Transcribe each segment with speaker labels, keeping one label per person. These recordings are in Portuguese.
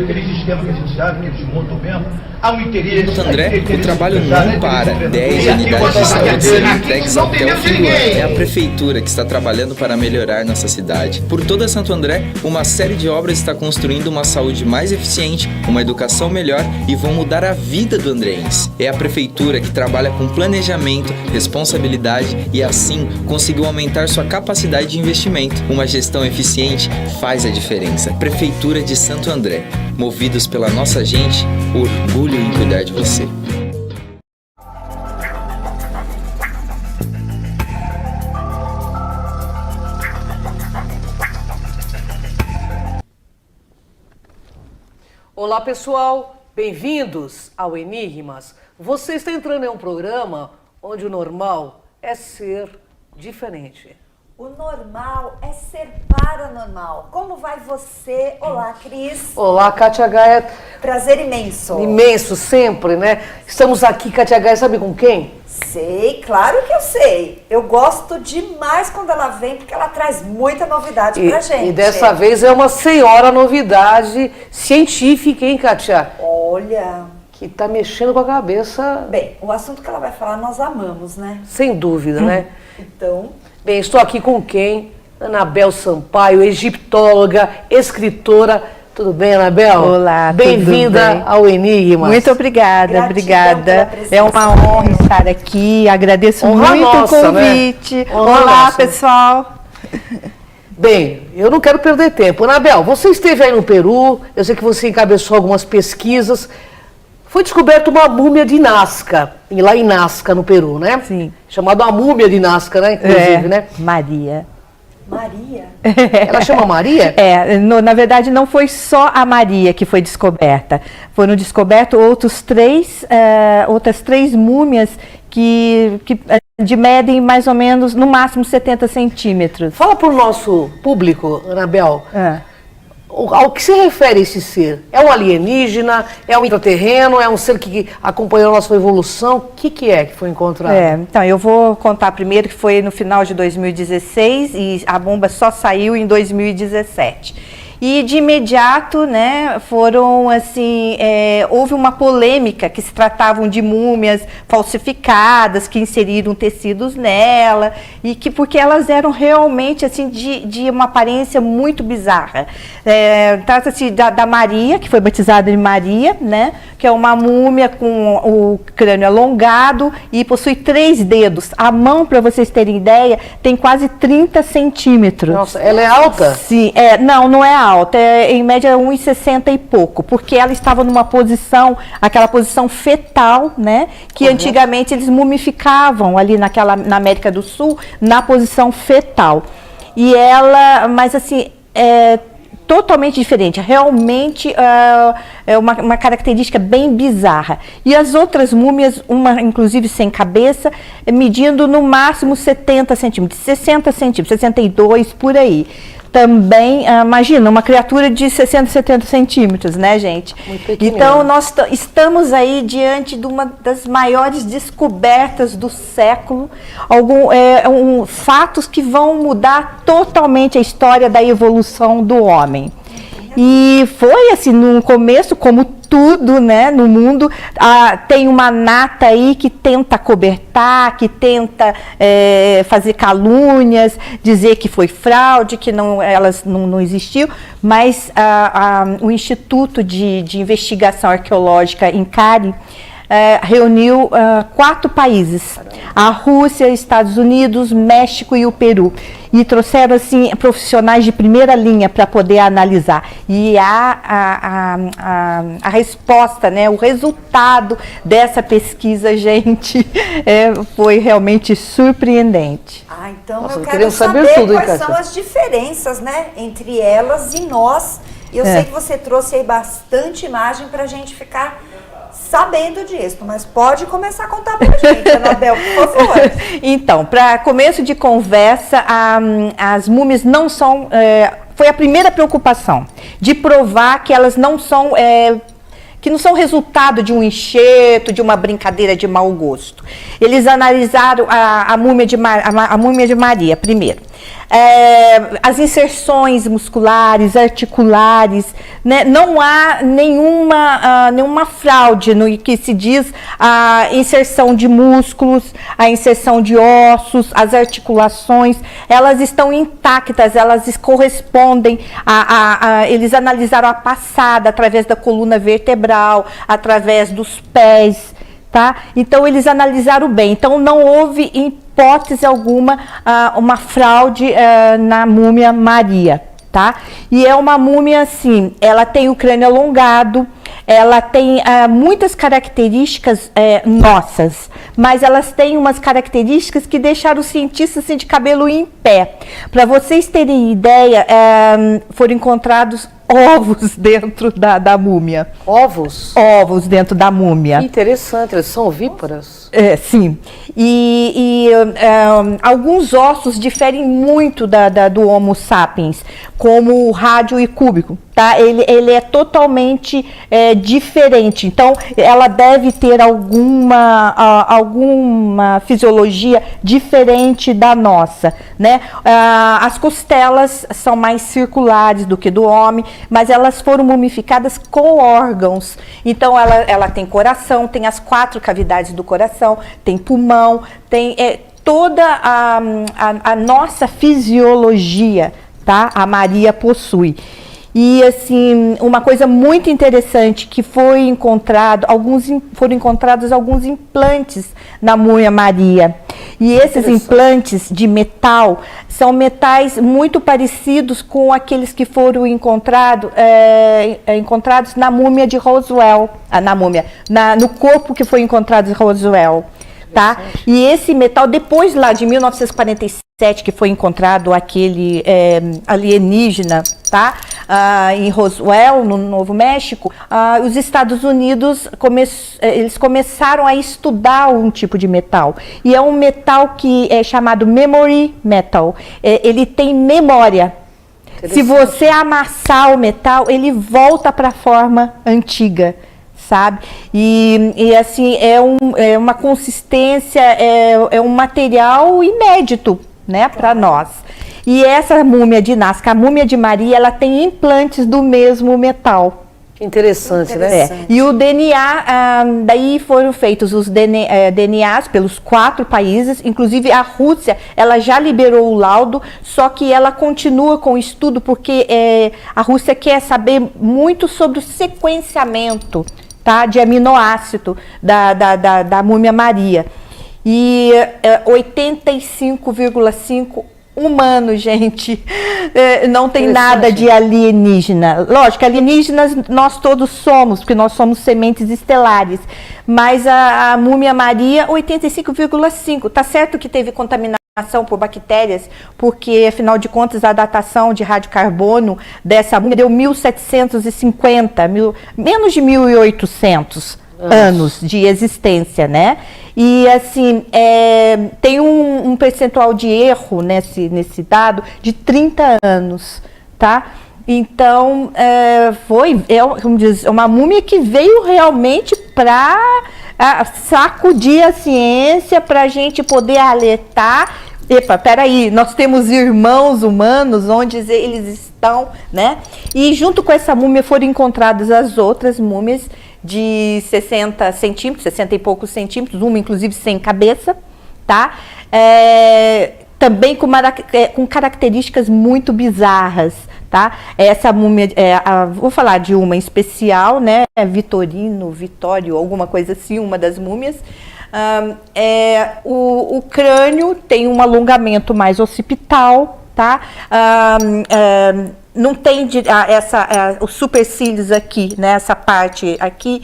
Speaker 1: Aquele sistema que a gente sabe, que eles montam mesmo, há um interesse...
Speaker 2: Santo André, o trabalho não para. 10 unidades de saúde serão entregues até o fim do ano. É a prefeitura que está trabalhando para melhorar nossa cidade. Por toda Santo André, uma série de obras está construindo uma saúde mais eficiente, uma educação melhor e vão mudar a vida do andreense. É a prefeitura que trabalha com planejamento, responsabilidade e assim conseguiu aumentar sua capacidade de investimento. Uma gestão eficiente faz a diferença. Prefeitura de Santo André. Movidos pela nossa gente, orgulho em cuidar de você.
Speaker 3: Olá pessoal, bem-vindos ao Enigmas. Você está entrando em um programa onde o normal é ser diferente.
Speaker 4: O normal é ser paranormal. Como vai você? Olá, Cris.
Speaker 3: Olá, Kátia Gaia.
Speaker 4: Prazer imenso.
Speaker 3: Imenso, sempre, né? Estamos aqui, Kátia Gaia, sabe com quem?
Speaker 4: Sei, claro que eu sei. Eu gosto demais quando ela vem, porque ela traz muita novidade pra gente.
Speaker 3: E dessa vez é uma senhora novidade científica, hein, Kátia?
Speaker 4: Olha...
Speaker 3: que tá mexendo com a cabeça.
Speaker 4: Bem, o assunto que ela vai falar nós amamos, né?
Speaker 3: Sem dúvida, né?
Speaker 4: Então...
Speaker 3: Bem, estou aqui com quem? Anabel Sampaio, egiptóloga, escritora. Tudo bem, Anabel?
Speaker 5: Olá,
Speaker 3: bem-vinda ao Enigmas.
Speaker 5: Muito obrigada, obrigada. É uma honra estar aqui. Agradeço muito
Speaker 3: nossa,
Speaker 5: o convite.
Speaker 3: Né?
Speaker 5: Olá,
Speaker 3: nossa.
Speaker 5: pessoal.
Speaker 3: Bem, eu não quero perder tempo. Anabel, você esteve aí no Peru, eu sei que você encabeçou algumas pesquisas. Foi descoberta uma múmia de Nazca, lá em Nazca, no Peru, né?
Speaker 5: Sim.
Speaker 3: Chamada a múmia de Nazca, né? Inclusive, né?
Speaker 5: Maria.
Speaker 4: Maria?
Speaker 3: Ela chama Maria?
Speaker 5: Na verdade não foi só a Maria que foi descoberta. Foram descobertos outras três múmias que medem mais ou menos, no máximo, 70 centímetros.
Speaker 3: Fala para o nosso público, Anabel. Ao que se refere esse ser? É um alienígena? É um intraterreno? É um ser que acompanhou a nossa evolução? O que é que foi encontrado?
Speaker 5: Então, eu vou contar primeiro que foi no final de 2016 e a bomba só saiu em 2017. E de imediato, né, foram assim, houve uma polêmica que se tratavam de múmias falsificadas, que inseriram tecidos nela, e que porque elas eram realmente assim de uma aparência muito bizarra. Trata-se da Maria, que foi batizada de Maria, né, que é uma múmia com o crânio alongado e possui 3 dedos. A mão, para vocês terem ideia, tem quase 30 centímetros.
Speaker 3: Nossa, ela é alta?
Speaker 5: Sim, não é alta, é em média 1,60 e pouco, porque ela estava numa posição, aquela posição fetal, né, que antigamente eles mumificavam ali na América do Sul, na posição fetal. E ela, mas assim, totalmente diferente, realmente é uma característica bem bizarra. E as outras múmias, uma inclusive sem cabeça, medindo no máximo 70 centímetros, 60 centímetros, 62 por aí. Também, imagina, uma criatura de 60, 70 centímetros, né, gente? Então, nós estamos aí diante de uma das maiores descobertas do século, fatos que vão mudar totalmente a história da evolução do homem. E foi assim, no começo, como tudo, né, no mundo, tem uma nata aí que tenta acobertar, que tenta fazer calúnias, dizer que foi fraude, que elas não existiu, mas o Instituto de Investigação Arqueológica INCARE reuniu 4 países, a Rússia, Estados Unidos, México e o Peru, e trouxeram assim profissionais de primeira linha para poder analisar. E a resposta, né, o resultado dessa pesquisa, gente, foi realmente surpreendente.
Speaker 4: Então
Speaker 3: Nossa,
Speaker 4: eu quero saber
Speaker 3: tudo,
Speaker 4: quais são as diferenças, né, entre elas e nós. E eu sei que você trouxe aí bastante imagem para a gente ficar sabendo disso, mas pode começar a contar pra gente, Anabel, por favor.
Speaker 5: Então, para começo de conversa, as múmias não são... foi a primeira preocupação, de provar que elas não são... que não são resultado de um enxerto, de uma brincadeira de mau gosto. Eles analisaram a múmia de Maria primeiro. As inserções musculares, articulares, né? Não há nenhuma fraude no que se diz a inserção de músculos, a inserção de ossos, as articulações, elas estão intactas, elas correspondem eles analisaram a passada através da coluna vertebral, através dos pés, tá? Então eles analisaram bem, então não houve hipótese alguma uma fraude na múmia Maria, tá? E é uma múmia assim, ela tem o crânio alongado, ela tem muitas características nossas, mas elas têm umas características que deixaram os cientistas assim, de cabelo em pé. Para vocês terem ideia, foram encontrados ovos dentro da múmia.
Speaker 3: Ovos?
Speaker 5: Ovos dentro da múmia.
Speaker 3: Que interessante, eles são ovíparas?
Speaker 5: Sim. Alguns ossos diferem muito do Homo sapiens, como o rádio e cúbico, tá? Ele é totalmente diferente. Então, ela deve ter alguma fisiologia diferente da nossa, né? As costelas são mais circulares do que do homem, mas elas foram mumificadas com órgãos. Então, ela tem coração, tem as 4 cavidades do coração, tem pulmão, tem toda a nossa fisiologia, tá? A Maria possui. E assim, uma coisa muito interessante que foi encontrado, foram encontrados alguns implantes na múmia Maria. E esses implantes de metal são metais muito parecidos com aqueles que foram encontrados na múmia de Roswell, no corpo que foi encontrado em Roswell. Tá? E esse metal, depois lá de 1947, que foi encontrado aquele alienígena, tá? Em Roswell, no Novo México, os Estados Unidos eles começaram a estudar um tipo de metal. E é um metal que é chamado memory metal. Ele tem memória. Se você amassar o metal, ele volta para a forma antiga. Sabe? E assim, é uma consistência, é um material inédito, né, para nós. E essa múmia de Nazca, a múmia de Maria, ela tem implantes do mesmo metal.
Speaker 3: Interessante, né?
Speaker 5: E o DNA, daí foram feitos os DNAs pelos 4 países, inclusive a Rússia, ela já liberou o laudo, só que ela continua com o estudo, porque a Rússia quer saber muito sobre o sequenciamento, tá, de aminoácido da múmia Maria. E 85,5 humano, gente, não tem nada de alienígena. Lógico, alienígenas nós todos somos, porque nós somos sementes estelares, mas a múmia Maria, 85,5. Tá certo que teve contaminação por bactérias, porque afinal de contas a datação de radiocarbono dessa múmia deu 1750, menos de 1800 anos de existência, né? E assim, tem um percentual de erro nesse dado de 30 anos, tá? Então, como diz, uma múmia que veio realmente para sacudir a ciência, para a gente poder alertar. Epa, peraí, nós temos irmãos humanos, onde eles estão, né? E junto com essa múmia foram encontradas as outras múmias de 60 centímetros, 60 e poucos centímetros, uma inclusive sem cabeça, tá? Também com características muito bizarras, tá? Essa múmia, vou falar de uma em especial, né? Vitório, alguma coisa assim, uma das múmias. O crânio tem um alongamento mais occipital, tá? Não tem os supercílios aqui, né? Essa parte aqui,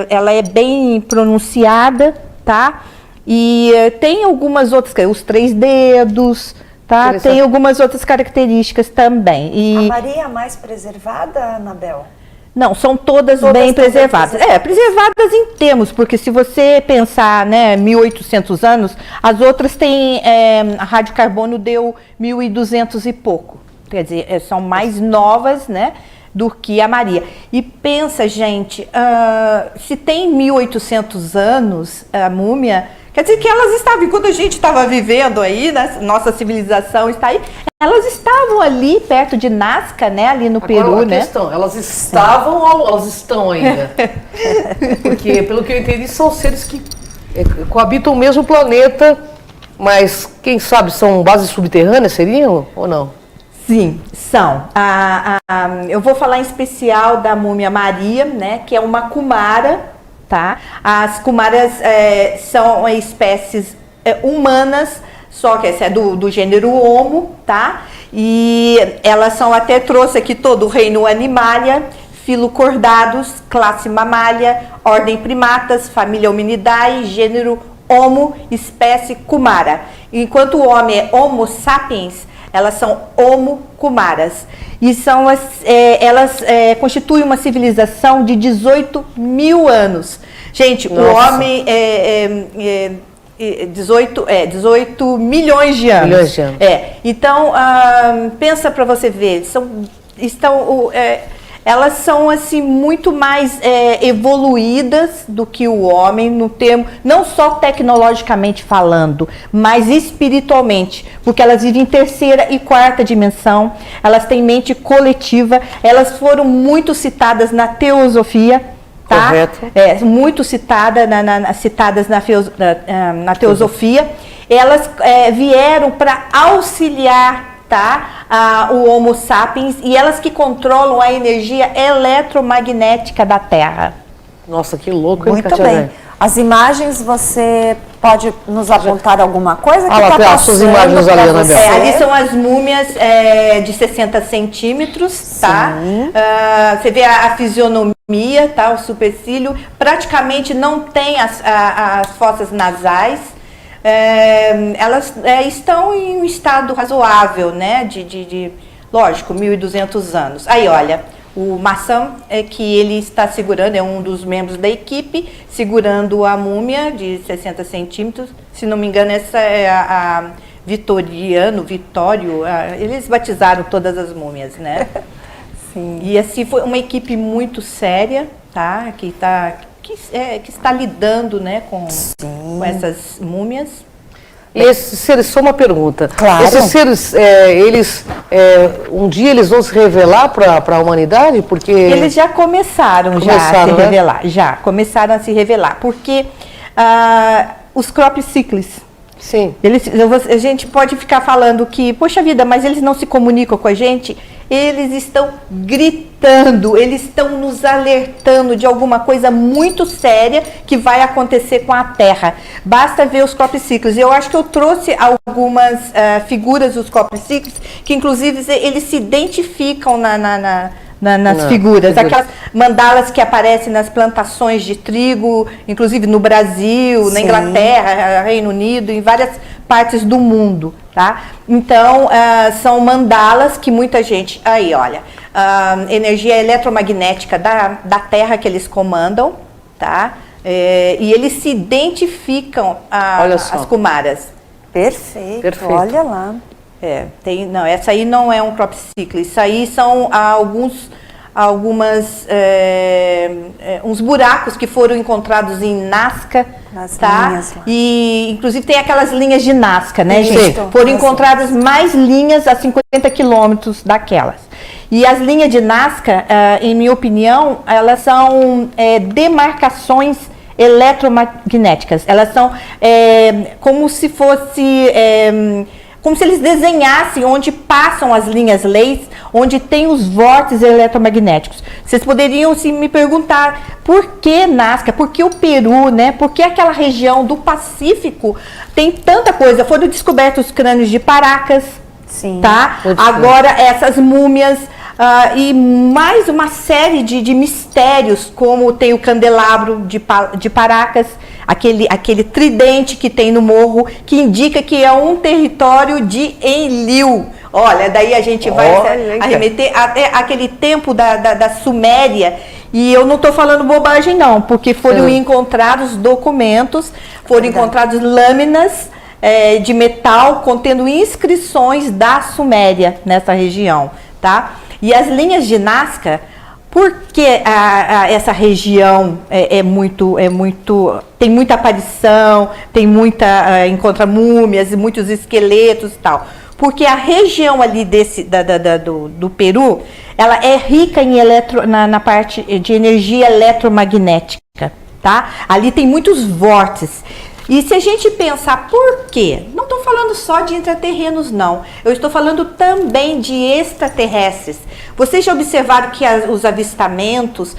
Speaker 5: ela é bem pronunciada, tá? E tem algumas outras, os 3 dedos, tá? Tem algumas outras características também.
Speaker 4: A Maria é a mais preservada, Anabel?
Speaker 5: Não, são todas bem preservadas. Preservadas em termos, porque se você pensar, né, 1800 anos, as outras têm, a radiocarbono deu 1200 e pouco. Quer dizer, são mais novas, né, do que a Maria. E pensa, gente, se tem 1800 anos a múmia, Quer dizer que elas estavam, enquanto a gente estava vivendo aí, né, nossa civilização está aí, elas estavam ali perto de Nazca, né, ali no Peru,
Speaker 3: a
Speaker 5: né?
Speaker 3: questão, elas estavam ou elas estão ainda? Porque, pelo que eu entendi, são seres que coabitam o mesmo planeta, mas quem sabe são bases subterrâneas, seriam ou não?
Speaker 5: Sim, são. Eu vou falar em especial da múmia Maria, né, que é uma cumara, tá? As cumaras são espécies humanas, só que essa é do gênero Homo, tá? E elas são, até trouxe aqui todo o reino Animalia, filo Chordatus, classe Mammalia, ordem Primatas, família Hominidae, gênero Homo, espécie Cumara. Enquanto o homem é Homo sapiens, elas são Homo cumaras. E são elas constituem uma civilização de 18 mil anos. Gente,
Speaker 3: Nossa.
Speaker 5: o homem 18 milhões de anos.
Speaker 3: Milhões de anos.
Speaker 5: Então, pensa para você ver, elas são assim muito mais evoluídas do que o homem no termo, não só tecnologicamente falando, mas espiritualmente, porque elas vivem em terceira e quarta dimensão, elas têm mente coletiva, elas foram muito citadas na teosofia, tá?
Speaker 3: Correto.
Speaker 5: Muito citadas na teosofia. Elas vieram para auxiliar, tá, o Homo sapiens, e elas que controlam a energia eletromagnética da Terra.
Speaker 3: Nossa, que louco, hein,
Speaker 4: Muito
Speaker 3: Katia
Speaker 4: bem.
Speaker 3: Grande?
Speaker 4: As imagens, você pode nos apontar alguma coisa?
Speaker 3: Ah, lá, tem as suas imagens ali, Anabel.
Speaker 5: Ali são as múmias de 60 centímetros, tá? Você vê a fisionomia, tá? O supercílio. Praticamente não tem as fossas nasais. Elas estão em um estado razoável, né? Lógico, 1.200 anos. Aí, olha, o Massam que ele está segurando, é um dos membros da equipe, segurando a múmia de 60 centímetros. Se não me engano, essa é a Vitório. Eles batizaram todas as múmias, né?
Speaker 4: Sim.
Speaker 5: E assim, foi uma equipe muito séria, tá? Que está lidando, né, com essas múmias.
Speaker 3: E esses seres, só uma pergunta.
Speaker 4: Claro.
Speaker 3: Esses seres, um dia eles vão se revelar para a humanidade? Porque
Speaker 5: Eles já começaram a se
Speaker 3: né?
Speaker 5: revelar, já começaram a se revelar, porque os cropsíclicos,
Speaker 3: Sim.
Speaker 5: a gente pode ficar falando que, poxa vida, mas eles não se comunicam com a gente. Eles estão gritando, eles estão nos alertando de alguma coisa muito séria que vai acontecer com a Terra. Basta ver os copsíclicos. Eu acho que eu trouxe algumas figuras dos copsíclicos que, inclusive, eles se identificam nas figuras. Aquelas mandalas que aparecem nas plantações de trigo, inclusive no Brasil, na Inglaterra, Reino Unido, em várias partes do mundo, tá? Então, são mandalas que muita gente... Aí, olha, energia eletromagnética da Terra que eles comandam, tá? E eles se identificam as cumaras.
Speaker 4: Perfeito, olha lá.
Speaker 5: Não, essa aí não é um cropsíclico, isso aí são uns buracos que foram encontrados em Nazca, tá?
Speaker 4: Linhas lá.
Speaker 5: E inclusive tem aquelas linhas de Nazca, né, gente?
Speaker 4: Sim.
Speaker 5: Foram encontradas mais linhas a 50 quilômetros daquelas. E as linhas de Nazca, em minha opinião, elas são demarcações eletromagnéticas. Elas são como se fosse... como se eles desenhassem onde passam as linhas leis, onde tem os vórtices eletromagnéticos. Vocês poderiam me perguntar por que Nazca, por que o Peru, né? Por que aquela região do Pacífico tem tanta coisa? Foram descobertos os crânios de Paracas, tá? Agora essas múmias e mais uma série de mistérios, como tem o candelabro de Paracas, aquele tridente que tem no morro, que indica que é um território de Enlil. Olha, daí a gente vai arremeter até aquele tempo da Suméria. E eu não estou falando bobagem não, porque foram encontrados documentos, foram encontrados lâminas de metal contendo inscrições da Suméria nessa região, tá? E as linhas de Nazca, Por que essa região tem muita aparição, tem encontra múmias e muitos esqueletos e tal? Porque a região ali do Peru, ela é rica na parte de energia eletromagnética, tá? Ali tem muitos vórtices. E se a gente pensar por quê? Não estou falando só de intraterrenos, não. Eu estou falando também de extraterrestres. Vocês já observaram que os avistamentos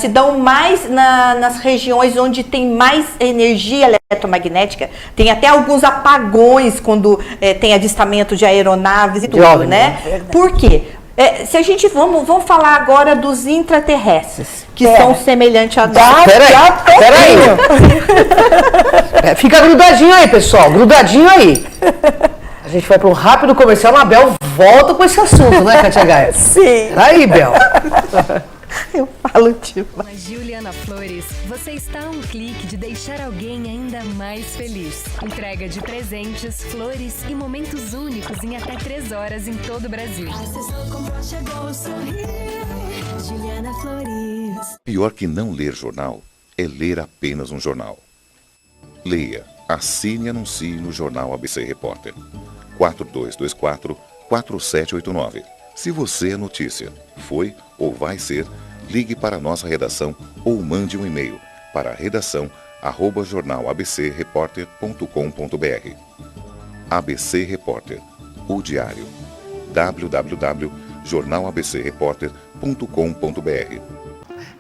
Speaker 5: se dão mais nas regiões onde tem mais energia eletromagnética? Tem até alguns apagões quando tem avistamento de aeronaves e tudo, né? Por quê? Se a gente vamos falar agora dos intraterrestres, que são semelhantes a nós.
Speaker 3: Peraí. Fica grudadinho aí, pessoal, grudadinho aí. A gente vai para um rápido comercial, a Bel volta com esse assunto, né, Kátia Gaia?
Speaker 5: Sim.
Speaker 3: Aí, Bel.
Speaker 5: Eu falo tipo.
Speaker 6: Com a Juliana Flores, você está a um clique de deixar alguém ainda mais feliz. Entrega de presentes, flores e momentos únicos em até 3 horas em todo o Brasil. Juliana Flores.
Speaker 7: Pior que não ler jornal é ler apenas um jornal. Leia, assine e anuncie no Jornal ABC Repórter. 4224-4789. Se você é notícia, foi ou vai ser, ligue para a nossa redação ou mande um e-mail para redação@jornalabcreporter.com.br. ABC Repórter, o diário. www.jornalabcreporter.com.br.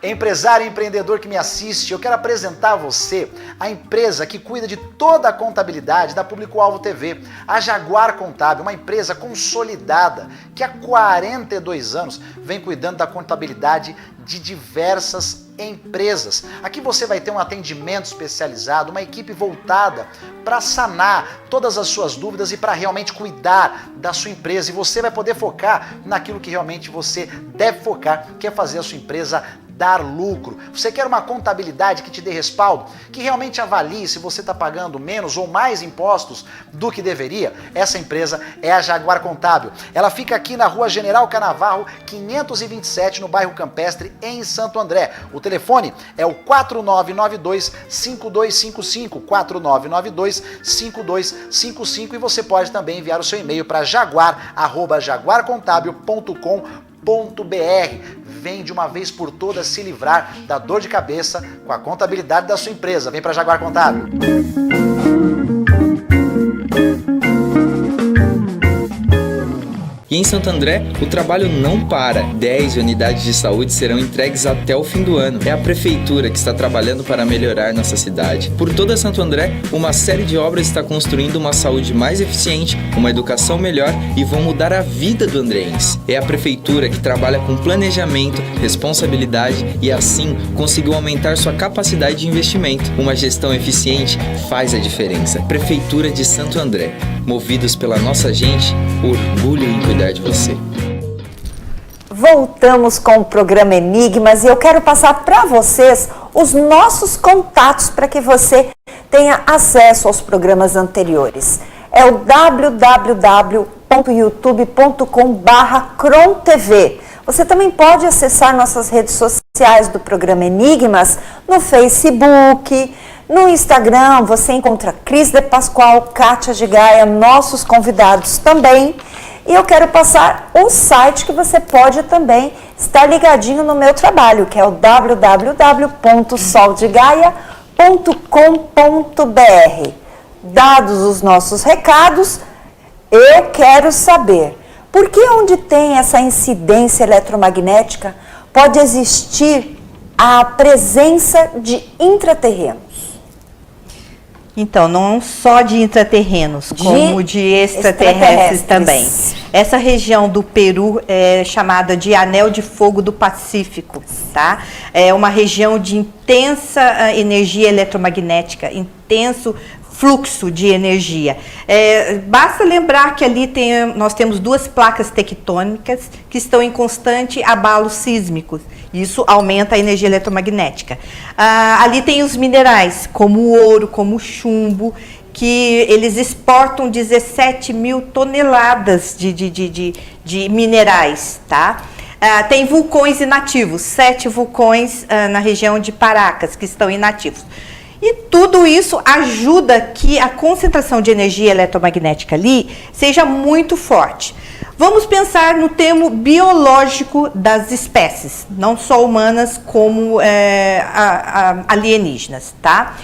Speaker 1: Empresário e empreendedor que me assiste, eu quero apresentar a você a empresa que cuida de toda a contabilidade da Público-Alvo TV, a Jaguar Contábil, uma empresa consolidada que há 42 anos vem cuidando da contabilidade de diversas empresas. Aqui você vai ter um atendimento especializado, uma equipe voltada para sanar todas as suas dúvidas e para realmente cuidar da sua empresa. E você vai poder focar naquilo que realmente você deve focar, que é fazer a sua empresa dar lucro. Você quer uma contabilidade que te dê respaldo, que realmente avalie se você está pagando menos ou mais impostos do que deveria? Essa empresa é a Jaguar Contábil. Ela fica aqui na Rua General Canavarro, 527, no bairro Campestre, em Santo André. O telefone é o 4992-5255, 4992-5255, e você pode também enviar o seu e-mail para jaguar@jaguarcontabil.com.br. Vem de uma vez por todas se livrar da dor de cabeça com a contabilidade da sua empresa. Vem para Jaguar Contábil.
Speaker 2: E em Santo André, o trabalho não para. 10 unidades de saúde serão entregues até o fim do ano. É a prefeitura que está trabalhando para melhorar nossa cidade. Por toda Santo André, uma série de obras está construindo uma saúde mais eficiente, uma educação melhor e vão mudar a vida do andreense. É a prefeitura que trabalha com planejamento, responsabilidade e assim conseguiu aumentar sua capacidade de investimento. Uma gestão eficiente faz a diferença. Prefeitura de Santo André. Movidos pela nossa gente, orgulho em cuidar de você.
Speaker 4: Voltamos com o programa Enigmas e eu quero passar para vocês os nossos contatos para que você tenha acesso aos programas anteriores. É o www.youtube.com/crontv. Você também pode acessar nossas redes sociais do programa Enigmas no Facebook, no Instagram. Você encontra Cris de Pascoal, Kátia de Gaia, nossos convidados também. E eu quero passar o site que você pode também estar ligadinho no meu trabalho, que é o www.soldegaia.com.br. Dados os nossos recados, eu quero saber, por que onde tem essa incidência eletromagnética pode existir a presença de intraterrenos?
Speaker 5: Então, não só de intraterrenos, como de extraterrestres também. Essa região do Peru é chamada de Anel de Fogo do Pacífico, tá? É uma região de intensa energia eletromagnética, intenso fluxo de energia. Basta lembrar que ali nós temos 2 placas tectônicas que estão em constante abalo sísmicos. Isso aumenta a energia eletromagnética. Ali tem os minerais, como o ouro, como o chumbo, que eles exportam 17 mil toneladas de minerais, tá? Tem vulcões inativos, 7 vulcões na região de Paracas que estão inativos. E tudo isso ajuda que a concentração de energia eletromagnética ali seja muito forte. Vamos pensar no termo biológico das espécies, não só humanas como alienígenas, tá?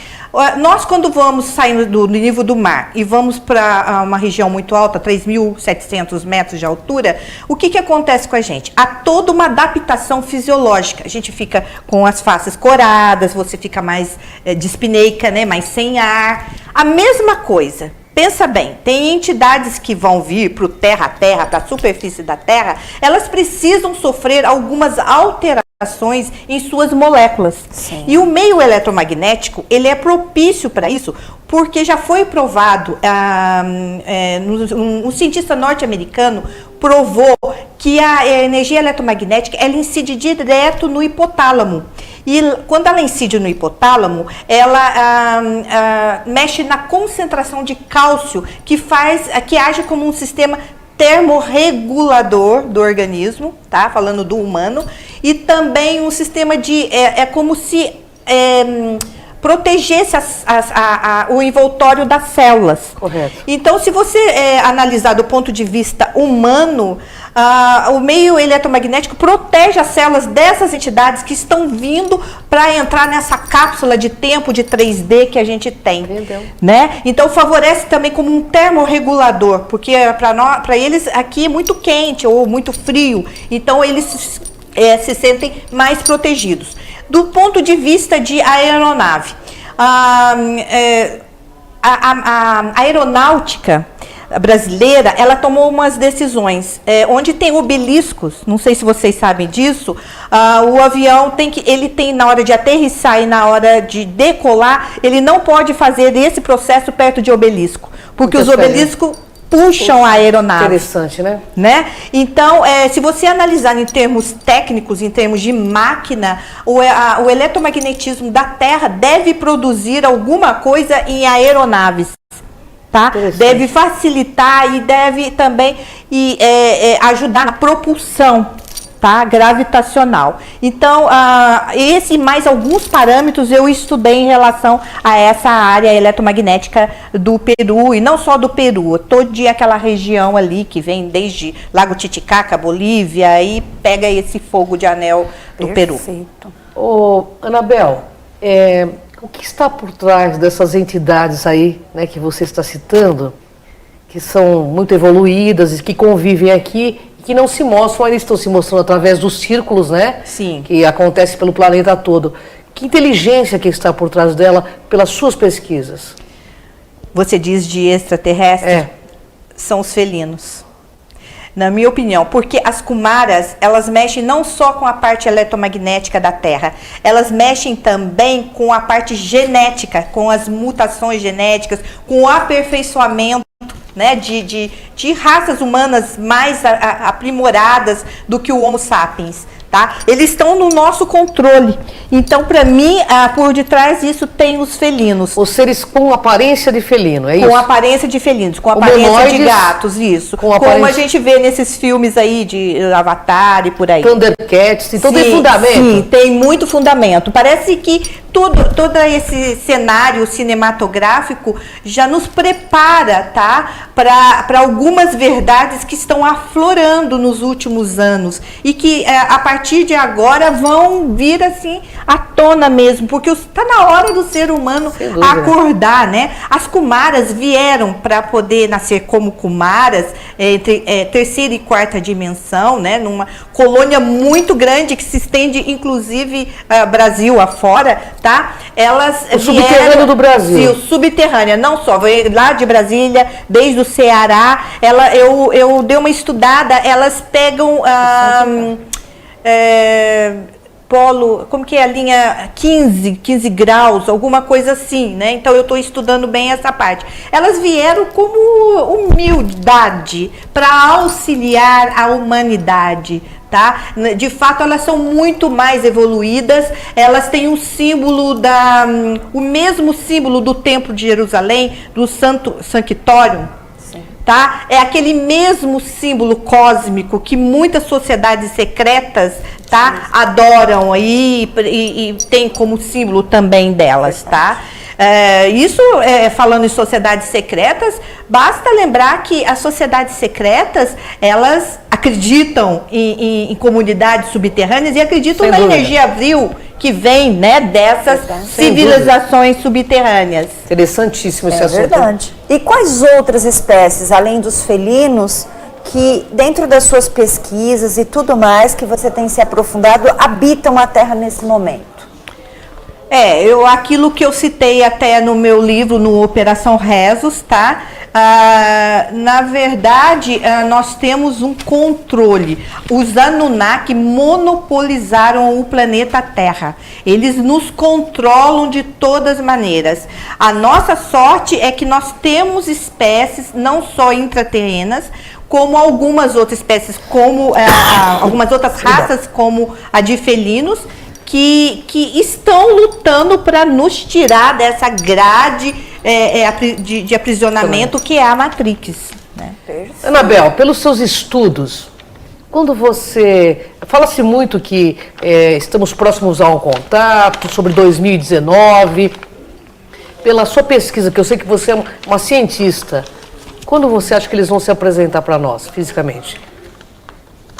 Speaker 5: Nós, quando vamos saindo do nível do mar e vamos para uma região muito alta, 3.700 metros de altura, o que acontece com a gente? Há toda uma adaptação fisiológica. A gente fica com as faces coradas, você fica mais dispneica, né? Mais sem ar. A mesma coisa. Pensa bem, tem entidades que vão vir para o terra-terra, para a superfície da Terra, elas precisam sofrer algumas alterações em suas moléculas.
Speaker 4: Sim.
Speaker 5: E o meio eletromagnético, ele é propício para isso, porque já foi provado, um cientista norte-americano provou que a energia eletromagnética, ela incide direto no hipotálamo. E quando ela incide no hipotálamo, ela mexe na concentração de cálcio, que age como um sistema termorregulador do organismo, tá? Falando do humano, e também um sistema de... É como se protegesse o envoltório das células.
Speaker 3: Correto.
Speaker 5: Então, se você analisar do ponto de vista humano, o meio eletromagnético protege as células dessas entidades que estão vindo para entrar nessa cápsula de tempo de 3D que a gente tem.
Speaker 3: Entendeu?
Speaker 5: Né? Então, favorece também como um termorregulador, porque para eles aqui é muito quente ou muito frio, então eles se sentem mais protegidos. Do ponto de vista de aeronave, a aeronáutica brasileira, ela tomou umas decisões, onde tem obeliscos, não sei se vocês sabem disso, o avião ele tem na hora de aterrissar e na hora de decolar, ele não pode fazer esse processo perto de obelisco, porque os obeliscos puxam a aeronave.
Speaker 3: Interessante,
Speaker 5: né? Então, se você analisar em termos técnicos, em termos de máquina, o eletromagnetismo da Terra deve produzir alguma coisa em aeronaves. Tá? Deve facilitar e deve também ajudar na propulsão, tá? Gravitacional. Então, esse e mais alguns parâmetros eu estudei em relação a essa área eletromagnética do Peru, e não só do Peru, toda aquela região ali que vem desde Lago Titicaca, Bolívia, e pega esse fogo de anel do Peru.
Speaker 3: Ô, Anabel, o que está por trás dessas entidades aí, né, que você está citando, que são muito evoluídas e que convivem aqui e que não se mostram, ainda estão se mostrando através dos círculos, né?
Speaker 5: Sim.
Speaker 3: Que acontece pelo planeta todo. Que inteligência que está por trás dela pelas suas pesquisas?
Speaker 5: Você diz de extraterrestre? São os felinos. Na minha opinião, porque as Kumaras, elas mexem não só com a parte eletromagnética da Terra, elas mexem também com a parte genética, com as mutações genéticas, com o aperfeiçoamento, né, de raças humanas mais aprimoradas do que o Homo sapiens. Tá? Eles estão no nosso controle. Então, para mim, por detrás disso tem os felinos.
Speaker 3: Os seres com aparência de felino, é isso?
Speaker 5: Com aparência de felinos, com aparência de gatos, isso. Como a gente vê nesses filmes aí de Avatar e por aí.
Speaker 3: Thundercats, então tem fundamento?
Speaker 5: Sim, tem muito fundamento. Parece que todo esse cenário cinematográfico já nos prepara, tá? Para algumas verdades que estão aflorando nos últimos anos e que a partir de agora vão vir assim à tona mesmo, porque está na hora do ser humano acordar, né? As Kumaras vieram para poder nascer como Kumaras entre terceira e quarta dimensão, né? Numa colônia muito grande que se estende inclusive Brasil afora, tá? Elas
Speaker 3: o subterrâneo do Brasil.
Speaker 5: Sim, subterrânea, não só, lá de Brasília, desde o Ceará, eu dei uma estudada, elas pegam polo, como que é a linha 15 graus, alguma coisa assim, né? Então eu estou estudando bem essa parte. Elas vieram como humildade para auxiliar a humanidade. Tá? De fato, elas são muito mais evoluídas, elas têm um símbolo o mesmo símbolo do Templo de Jerusalém, do Sanctorium, tá? É aquele mesmo símbolo cósmico que muitas sociedades secretas, tá? Adoram aí e tem como símbolo também delas, tá? Falando em sociedades secretas, basta lembrar que as sociedades secretas, elas acreditam em comunidades subterrâneas e acreditam na energia vril que vem, né, dessas civilizações subterrâneas.
Speaker 3: Interessantíssimo esse assunto.
Speaker 4: É verdade. E quais outras espécies, além dos felinos, que dentro das suas pesquisas e tudo mais que você tem se aprofundado, habitam a Terra nesse momento?
Speaker 5: Aquilo que eu citei até no meu livro, no Operação Rezos, tá? Na verdade, nós temos um controle. Os Anunnaki monopolizaram o planeta Terra. Eles nos controlam de todas as maneiras. A nossa sorte é que nós temos espécies, não só intraterrenas, como algumas outras espécies, como algumas outras raças, como a de felinos, que estão lutando para nos tirar dessa grade de aprisionamento que é a Matrix. Né?
Speaker 3: Anabel, pelos seus estudos, quando você... Fala-se muito que estamos próximos a um contato, sobre 2019. Pela sua pesquisa, que eu sei que você é uma cientista, quando você acha que eles vão se apresentar para nós, fisicamente?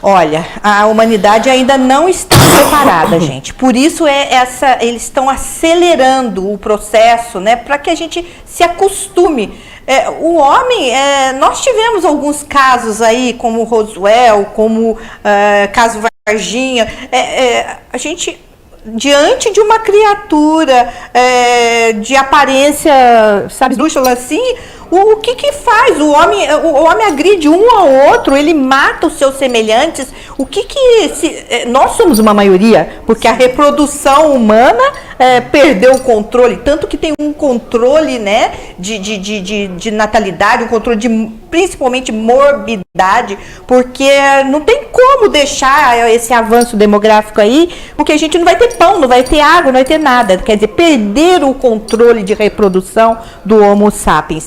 Speaker 5: Olha, a humanidade ainda não está preparada, gente. Por isso eles estão acelerando o processo, né, para que a gente se acostume. O homem, nós tivemos alguns casos aí, como Roswell, como caso Varginha. A gente, diante de uma criatura de aparência, sabe, esdrúxula assim, o que faz? O homem agride um ao outro, ele mata os seus semelhantes. Nós somos uma maioria, porque a reprodução humana perdeu o controle, tanto que tem um controle, né, de natalidade, um controle de principalmente morbidade, porque não tem como deixar esse avanço demográfico aí, porque a gente não vai ter pão, não vai ter água, não vai ter nada. Quer dizer, perder o controle de reprodução do Homo sapiens.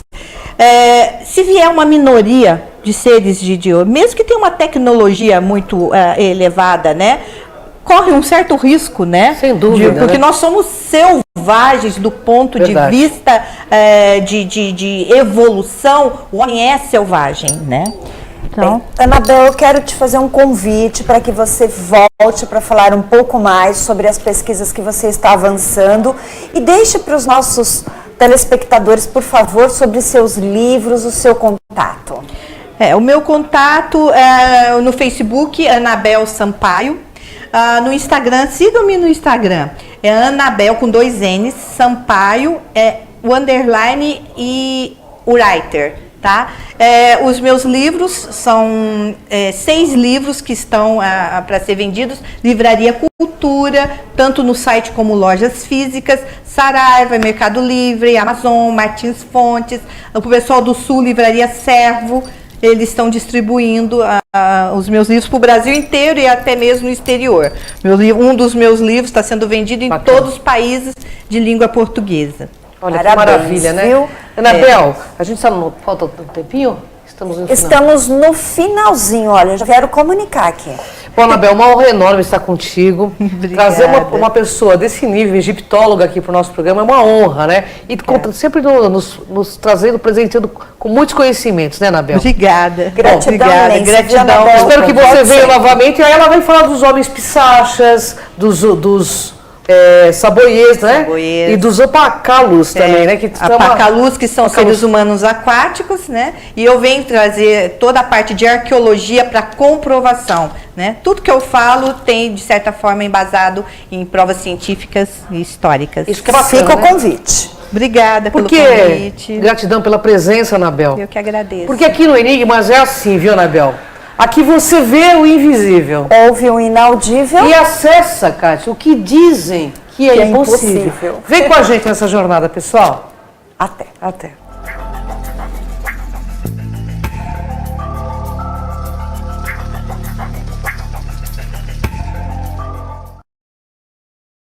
Speaker 5: Se vier uma minoria de seres mesmo que tenha uma tecnologia muito elevada, né, corre um certo risco, né?
Speaker 3: Sem dúvida.
Speaker 5: Porque nós somos selvagens do ponto de vista de evolução. O homem é selvagem, né? Então,
Speaker 4: Anabel, eu quero te fazer um convite para que você volte para falar um pouco mais sobre as pesquisas que você está avançando e deixe para os nossos telespectadores, por favor, sobre seus livros, o seu contato.
Speaker 5: O meu contato é no Facebook, Anabel Sampaio. No Instagram, sigam-me no Instagram. É Anabel com 2 N's, Sampaio, o underline e o writer, tá? Os meus livros são 6 livros que estão para ser vendidos. Livraria Cultura, tanto no site como lojas físicas, Saraiva, Mercado Livre, Amazon, Martins Fontes. O pessoal do Sul, Livraria Servo, eles estão distribuindo os meus livros para o Brasil inteiro e até mesmo no exterior. Um dos meus livros está sendo vendido em todos os países de língua portuguesa.
Speaker 3: Olha, que maravilha, né? Viu? Anabel, a gente está no... Falta um tempinho?
Speaker 4: Estamos no finalzinho, olha, eu já quero comunicar aqui.
Speaker 3: Bom, Anabel, uma honra enorme estar contigo. Trazer uma pessoa desse nível, egiptóloga, aqui para o nosso programa é uma honra, né? E sempre nos trazendo, presenteando com muitos conhecimentos, né, Anabel?
Speaker 5: Obrigada.
Speaker 4: Gratidão.
Speaker 5: Gratidão.
Speaker 3: Espero que você venha novamente e aí ela vai falar dos homens piçachas, dos saboiês, né?
Speaker 5: Saboiês.
Speaker 3: E dos apacalus também, né?
Speaker 5: Apacalus, que são seres humanos aquáticos, né? E eu venho trazer toda a parte de arqueologia para comprovação, né? Tudo que eu falo tem, de certa forma, embasado em provas científicas e históricas.
Speaker 3: Isso que é bacana,
Speaker 4: Fica o
Speaker 3: né?
Speaker 4: convite.
Speaker 5: Obrigada pelo convite.
Speaker 3: Gratidão pela presença, Anabel.
Speaker 5: Eu que agradeço.
Speaker 3: Porque aqui no Enigmas é assim, viu, Anabel? Aqui você vê o invisível.
Speaker 4: Ouve o inaudível.
Speaker 3: E acessa, Kátia, o que dizem que é impossível. Vem com a gente nessa jornada, pessoal.
Speaker 4: Até.
Speaker 3: Até.